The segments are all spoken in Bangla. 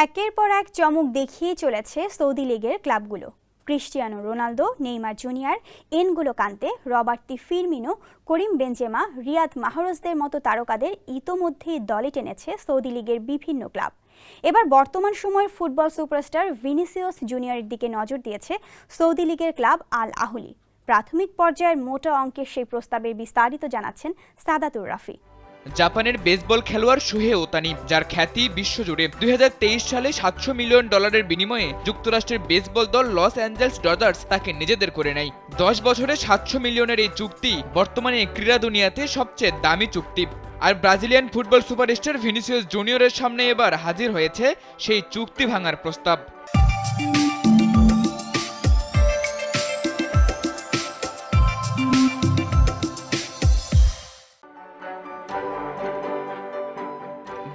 একের পর এক চমক দেখিয়ে চলেছে সৌদি লীগের ক্লাবগুলো। Cristiano Ronaldo, Neymar Junior, N'Golo Kante, Roberto Firmino, Karim Benzema, Riyad মাহরজদের মতো তারকাদের ইতোমধ্যেই দলে টেনেছে সৌদি লীগের বিভিন্ন ক্লাব। এবার বর্তমান সময়ের ফুটবল সুপারস্টার ভিনিসিয়াস জুনিয়রের দিকে নজর দিয়েছে সৌদি লীগের ক্লাব আল আহলি। প্রাথমিক পর্যায়ের মোটা অঙ্কের সেই প্রস্তাবের বিস্তারিত জানাচ্ছেন সাদাতুর রাফি। জাপানের বেসবল খেলোয়াড় শুহে ওতানি, যার খ্যাতি বিশ্বজুড়ে, 2023 সালে $700 মিলিয়ন বিনিময়ে যুক্তরাষ্ট্রের বেসবল দল লস অ্যাঞ্জেলস ডজার্স তাকে নিজেদের করে নেয়। 10 বছরে $700 মিলিয়নের এই চুক্তি বর্তমানে ক্রীড়া দুনিয়াতে সবচেয়ে দামি চুক্তি। আর ব্রাজিলিয়ান ফুটবল সুপারস্টার ভিনিসিয়াস জুনিয়রের সামনে এবার হাজির হয়েছে সেই চুক্তি ভাঙার প্রস্তাব।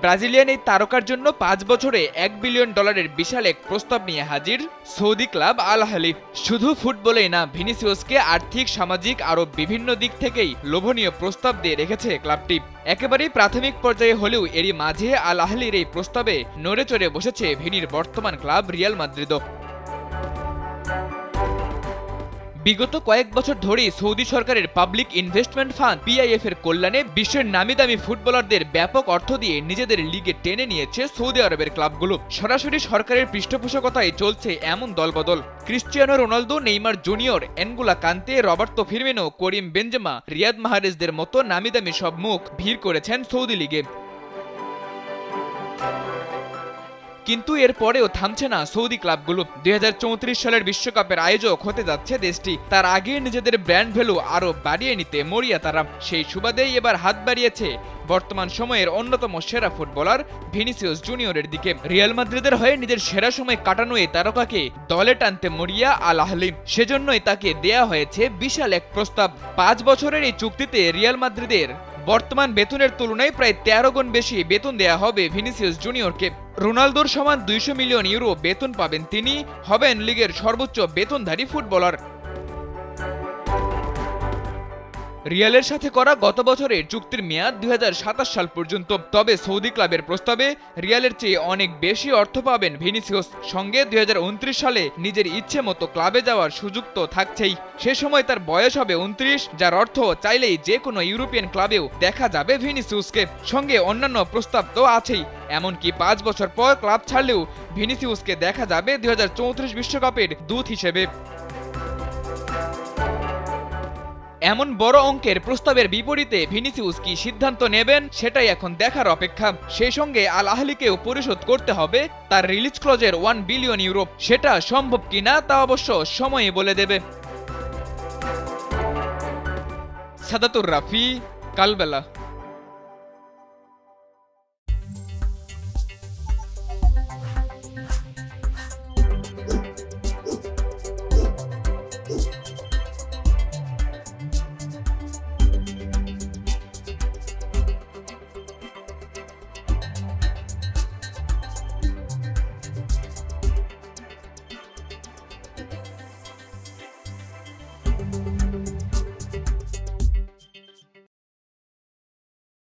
ব্রাজিলিয়ান এই তারকার জন্য 5 বছরে $1 বিলিয়ন বিশাল এক প্রস্তাব নিয়ে হাজির সৌদি ক্লাব আল আহলি। শুধু ফুটবলেই না, ভিনিসিয়াসকে আর্থিক, সামাজিক আরও বিভিন্ন দিক থেকেই লোভনীয় প্রস্তাব দিয়ে রেখেছে ক্লাবটি। একেবারেই প্রাথমিক পর্যায়ে হলেও এরই মাঝে আল আহলির এই প্রস্তাবে নড়ে চড়ে বসেছে ভিনির বর্তমান ক্লাব রিয়াল মাদ্রিদও। বিগত কয়েক বছর ধরেই সৌদি সরকারের পাবলিক ইনভেস্টমেন্ট ফান্ড PIF এর কল্যাণে বিশ্বের নামিদামি ফুটবলারদের ব্যাপক অর্থ দিয়ে নিজেদের লিগে টেনে নিয়েছে সৌদি আরবের ক্লাবগুলো। সরাসরি সরকারের পৃষ্ঠপোষকতায় চলছে এমন দলবদল। Cristiano Ronaldo, Neymar Junior, N'Golo Kante, Roberto Firmino, Karim Benzema, Riyad মাহরেজদের মতো নামিদামি সব মুখ ভিড় করেছেন সৌদি লিগে। কিন্তু এর পরেও থামছে না সৌদি ক্লাবগুলো। 2034 সালের বিশ্বকাপের আয়োজক হতে যাচ্ছে দেশটি। তার আগে নিজেদের ব্র্যান্ড ভ্যালু আরও বাড়িয়ে নিতে মরিয়া তারা। সেই সুবাদেই এবার হাত বাড়িয়েছে বর্তমান সময়ের অন্যতম সেরা ফুটবলার ভিনিসিয়াস জুনিয়রের দিকে। রিয়াল মাদ্রিদের হয়ে নিজের সেরা সময় কাটানো এই তারকাকে দলে টানতে মরিয়া আল আহলি। সেজন্যই তাকে দেয়া হয়েছে বিশাল এক প্রস্তাব। 5 বছরের এই চুক্তিতে রিয়াল মাদ্রিদের বর্তমান বেতনের তুলনায় প্রায় 13 গুণ বেশি বেতন দেয়া হবে ভিনিসিয়াস জুনিয়রকে। রোনালদোর সমান €200 মিলিয়ন বেতন পাবেন তিনি, হবেন লিগের সর্বোচ্চ বেতনধারী ফুটবলার। রিয়ালের সাথে করা গত বছরের চুক্তির মেয়াদ 2027 সাল পর্যন্ত। তবে সৌদি ক্লাবের প্রস্তাবে রিয়ালের চেয়ে অনেক বেশি অর্থ পাবেন ভিনিসিয়াস। সঙ্গে 2029 সালে নিজের ইচ্ছে মতো ক্লাবে যাওয়ার সুযোগ তো থাকছেই। সে সময় তার বয়স হবে 29, যার অর্থ চাইলেই যে কোনো ইউরোপিয়ান ক্লাবেও দেখা যাবে ভিনিসিয়াসকে। সঙ্গে অন্যান্য প্রস্তাব তো আছেই। এমনকি 5 বছর পর ক্লাব ছাড়লেও ভিনিসিয়াসকে দেখা যাবে 2034 বিশ্বকাপের দূত হিসেবে। এমন বড় অঙ্কের প্রস্তাবের বিপরীতে ভিনিসিয়াস কি সিদ্ধান্ত নেবেন সেটাই এখন দেখার অপেক্ষা। সেই সঙ্গে আল আহলিকেও পরিশোধ করতে হবে তার রিলিজ ক্লজের €1 বিলিয়ন। সেটা সম্ভব কিনা তা অবশ্য সময়ই বলে দেবে। সাদাতুর রাফি, কালবেলা।